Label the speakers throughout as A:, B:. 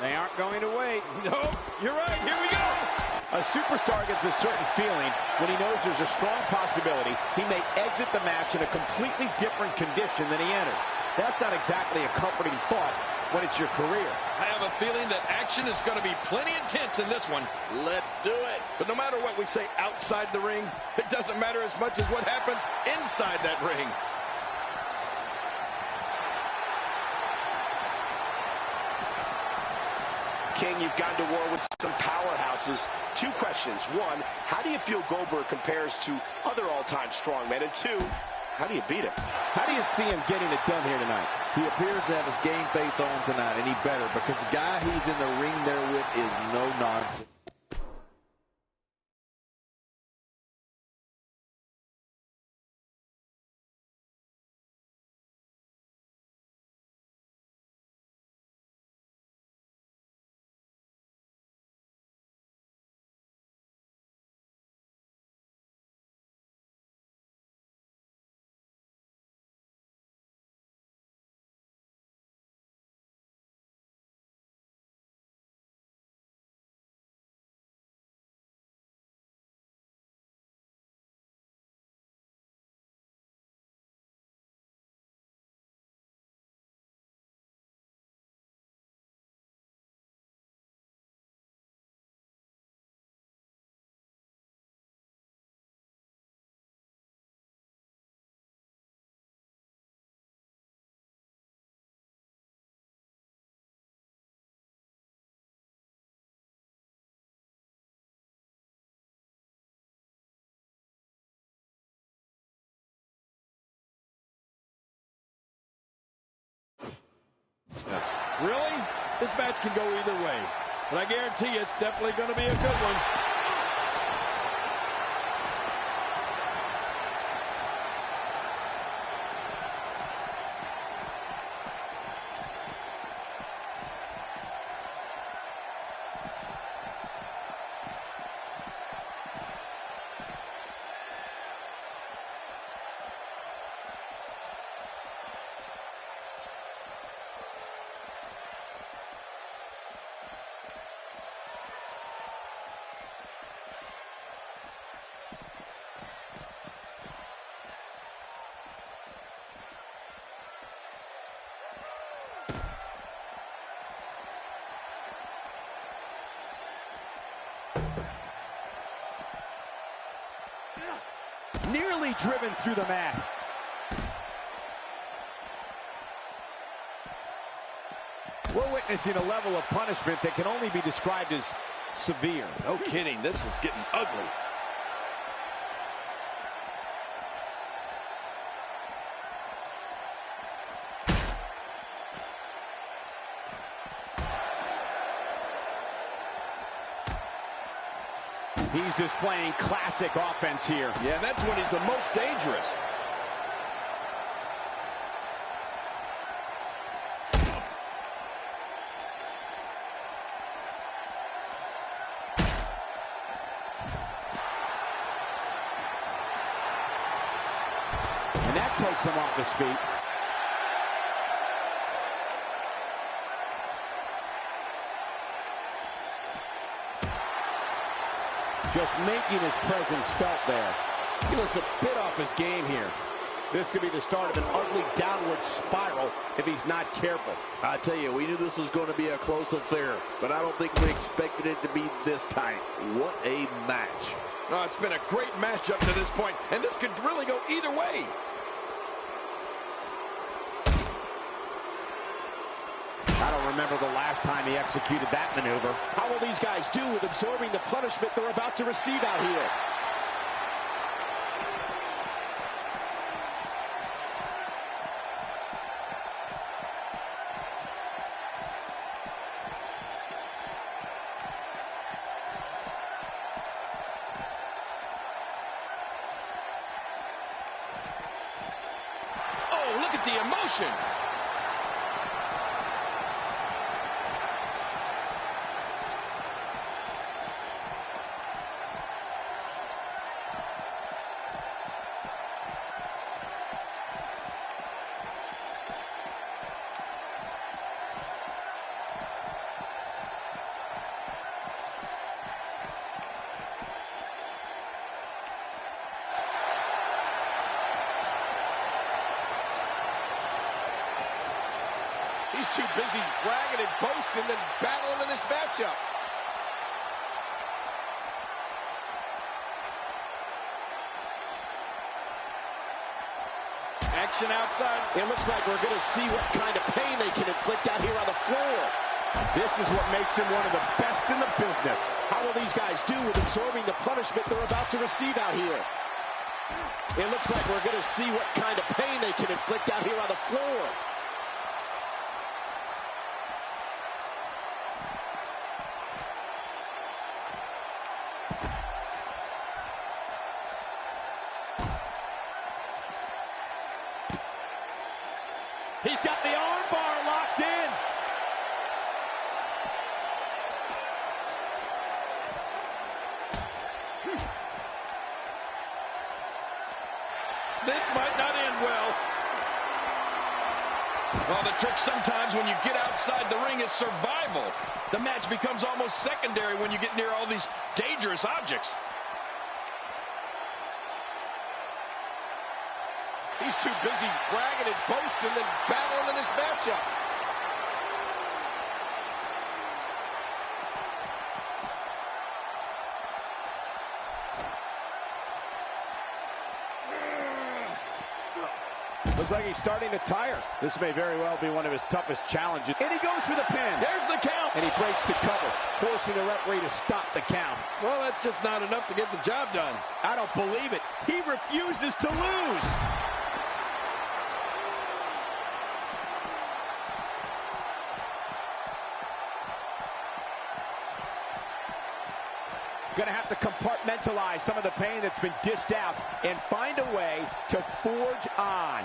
A: They aren't going to wait.
B: Nope, you're right. Here we go.
A: A superstar gets a certain feeling when he knows there's a strong possibility he may exit the match in a completely different condition than he entered. That's not exactly a comforting thought when it's your career.
B: I have a feeling that action is going to be plenty intense in this one. Let's do it. But no matter what we say outside the ring, it doesn't matter as much as what happens inside that ring.
C: King, you've gone to war with some powerhouses. Two questions. One, how do you feel Goldberg compares to other all-time strongmen? And two, how do you beat him?
A: How do you see him getting it done here tonight?
D: He appears to have his game face on tonight, and he better, because the guy he's in the ring there with is no nonsense.
B: Really? This match can go either way. But I guarantee you it's definitely going to be a good one.
A: Nearly driven through the mat. We're witnessing a level of punishment that can only be described as severe.
B: No kidding, this is getting ugly.
A: He's displaying classic offense here.
B: Yeah, that's when he's the most dangerous.
A: And that takes him off his feet. Just making his presence felt there. He looks a bit off his game here. This could be the start of an ugly downward spiral if he's not careful.
D: I tell you, we knew this was going to be a close affair, but I don't think we expected it to be this tight. What a match.
B: Oh, it's been a great match up to this point, and this could really go either way.
A: I don't remember the last time he executed that maneuver.
C: How will these guys do with absorbing the punishment they're about to receive out here?
B: Oh, look at the emotion.
C: He's too busy bragging and boasting than battling in this matchup.
B: Action outside.
C: It looks like we're going to see what kind of pain they can inflict out here on the floor.
A: This is what makes him one of the best in the business.
C: How will these guys do with absorbing the punishment they're about to receive out here? It looks like we're going to see what kind of pain they can inflict out here on the floor.
A: He's got the arm bar locked in.
B: This might not end well. Well, the trick sometimes when you get outside the ring is survival. The match becomes almost secondary when you get near all these dangerous objects.
C: He's too busy bragging and boasting than battling in this matchup.
A: Looks like he's starting to tire. This may very well be one of his toughest challenges. And he goes for the pin.
B: There's the count.
A: And he breaks the cover, forcing the referee to stop the count.
B: Well, that's just not enough to get the job done.
A: I don't believe it. He refuses to lose. Gonna have to compartmentalize some of the pain that's been dished out and find a way to forge on.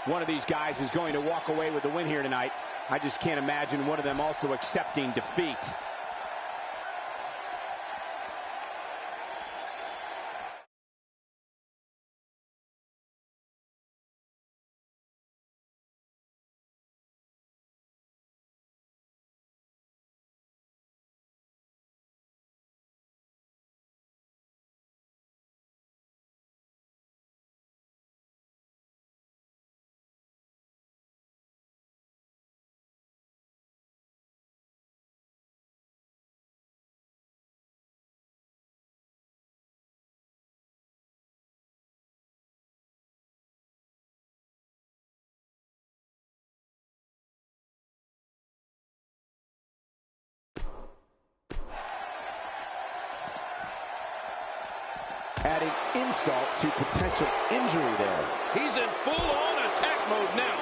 A: One of these guys is going to walk away with the win here tonight. I just can't imagine one of them also accepting defeat. Adding insult to potential injury there.
B: He's in full-on attack mode now.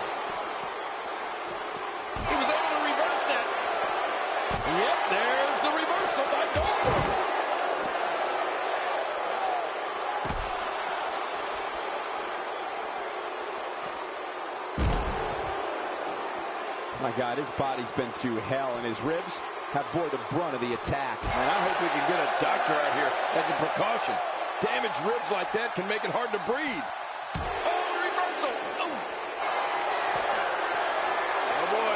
B: He was able to reverse that. Yep, there's the reversal by Goldberg.
A: My God, his body's been through hell, and his ribs have bore the brunt of the attack.
B: And I hope we can get a doctor out here as a precaution. Damaged ribs like that can make it hard to breathe. Oh, reversal. Oh. Oh, boy.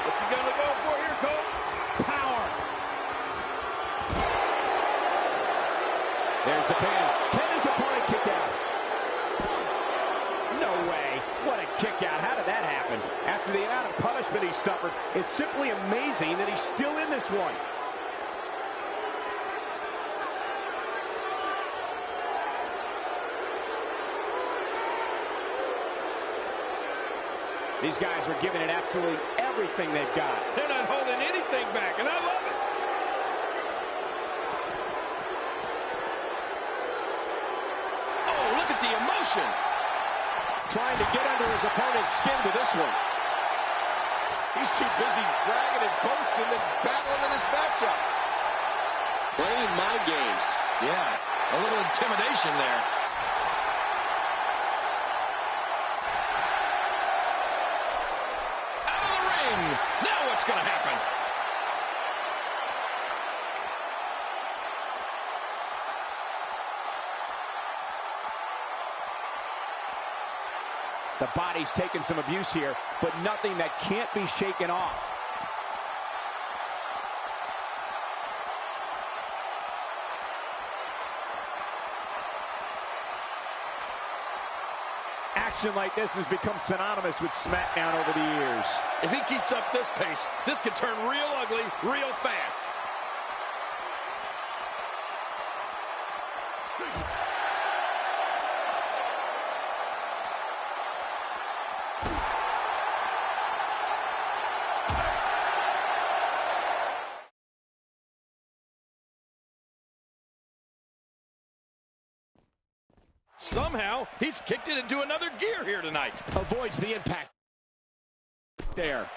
B: What's he going to go for here, Cole?
A: Power. There's the pin. Can his opponent kick out? No way. What a kick out. How did that happen? After the amount of punishment he suffered, it's simply amazing that he's still in this one. These guys are giving it absolutely everything they've got.
B: They're not holding anything back, and I love it. Oh, look at the emotion.
C: Trying to get under his opponent's skin with this one. He's too busy bragging and boasting than battling in this matchup.
B: Playing mind games. Yeah, a little intimidation there. Now what's going to happen?
A: The body's taking some abuse here, but nothing that can't be shaken off. Action like this has become synonymous with SmackDown over the years.
B: If he keeps up this pace, this could turn real ugly real fast. Somehow, he's kicked it into another gear here tonight.
A: Avoids the impact there.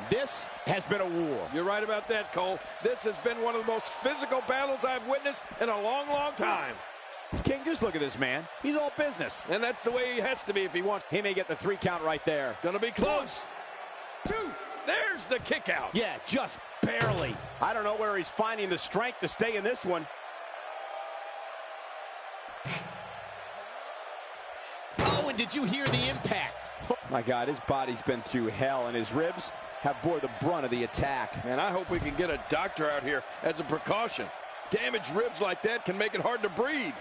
A: This has been a war.
B: You're right about that, Cole. This has been one of the most physical battles I've witnessed in a long, long time.
A: King, just look at this man. He's all business.
B: And that's the way he has to be if he wants.
A: He may get the 3 count right there.
B: Gonna be close. 1, 2. There's the kick out.
A: Yeah, just barely. I don't know where he's finding the strength to stay in this one.
E: Oh, and did you hear the impact?
A: Oh, my God, his body's been through hell, and his ribs have bore the brunt of the attack.
B: Man, I hope we can get a doctor out here as a precaution. Damaged ribs like that can make it hard to breathe.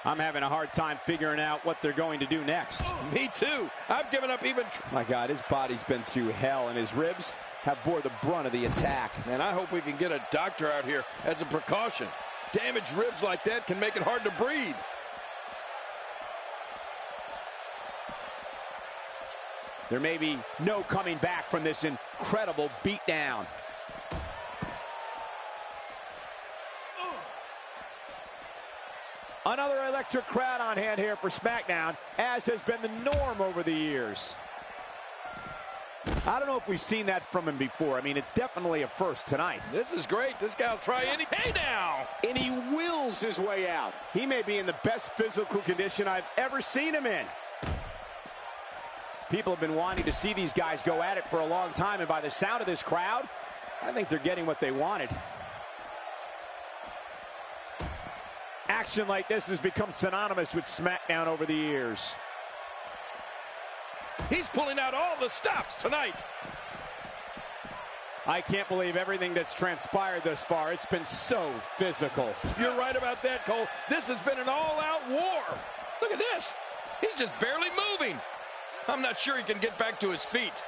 A: I'm having a hard time figuring out what they're going to do next.
B: Me too. I've given up even...
A: My God, his body's been through hell, and his ribs have bore the brunt of the attack.
B: Man, I hope we can get a doctor out here as a precaution. Damaged ribs like that can make it hard to breathe.
A: There may be no coming back from this incredible beatdown. Another electric crowd on hand here for SmackDown, as has been the norm over the years. I don't know if we've seen that from him before. I mean, it's definitely a first tonight.
B: This is great. This guy will try any... Hey, now!
C: And he wills his way out.
A: He may be in the best physical condition I've ever seen him in. People have been wanting to see these guys go at it for a long time, and by the sound of this crowd, I think they're getting what they wanted. Action like this has become synonymous with SmackDown over the years.
B: He's pulling out all the stops tonight.
A: I can't believe everything that's transpired thus far. It's been so physical.
B: You're right about that, Cole. This has been an all-out war. Look at this. He's just barely moving. I'm not sure he can get back to his feet.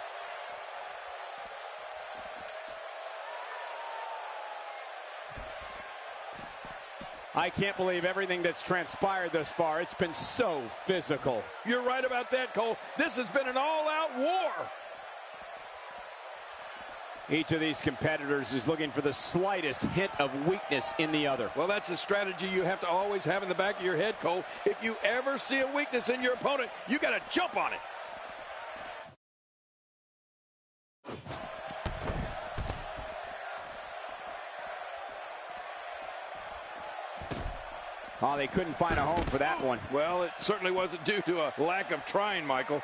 A: I can't believe everything that's transpired thus far. It's been so physical.
B: You're right about that, Cole. This has been an all-out war.
A: Each of these competitors is looking for the slightest hint of weakness in the other.
B: Well, that's a strategy you have to always have in the back of your head, Cole. If you ever see a weakness in your opponent, you got to jump on it.
A: Oh, they couldn't find a home for that one.
B: Well, it certainly wasn't due to a lack of trying, Michael.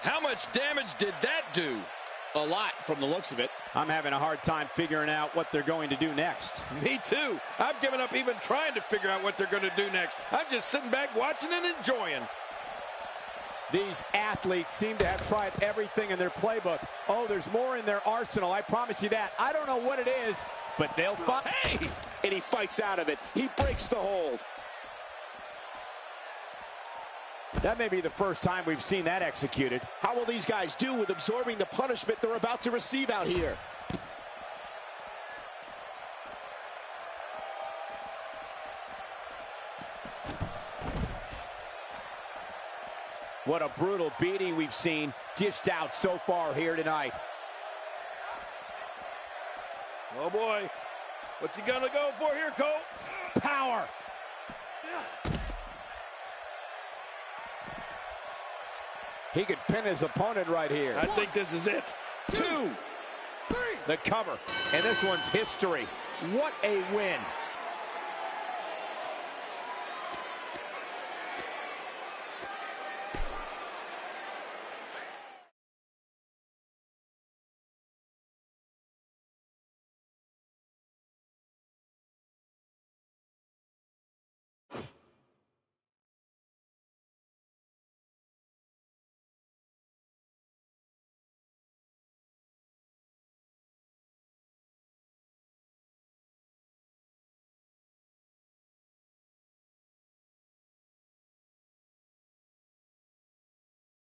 B: How much damage did that do?
E: A lot from the looks of it.
A: I'm having a hard time figuring out what they're going to do next.
B: Me too. I've given up even trying to figure out what they're going to do next. I'm just sitting back watching and enjoying.
A: These athletes seem to have tried everything in their playbook. Oh, there's more in their arsenal. I promise you that. I don't know what it is, but they'll fight.
C: Hey! And he fights out of it. He breaks the hold.
A: That may be the first time we've seen that executed.
C: How will these guys do with absorbing the punishment they're about to receive out here?
A: What a brutal beating we've seen dished out so far here tonight.
B: Oh, boy. What's he going to go for here, Cole?
A: Power. He could pin his opponent right here.
B: I think this is it.
C: 2, 3.
A: The cover. And this one's history. What a win.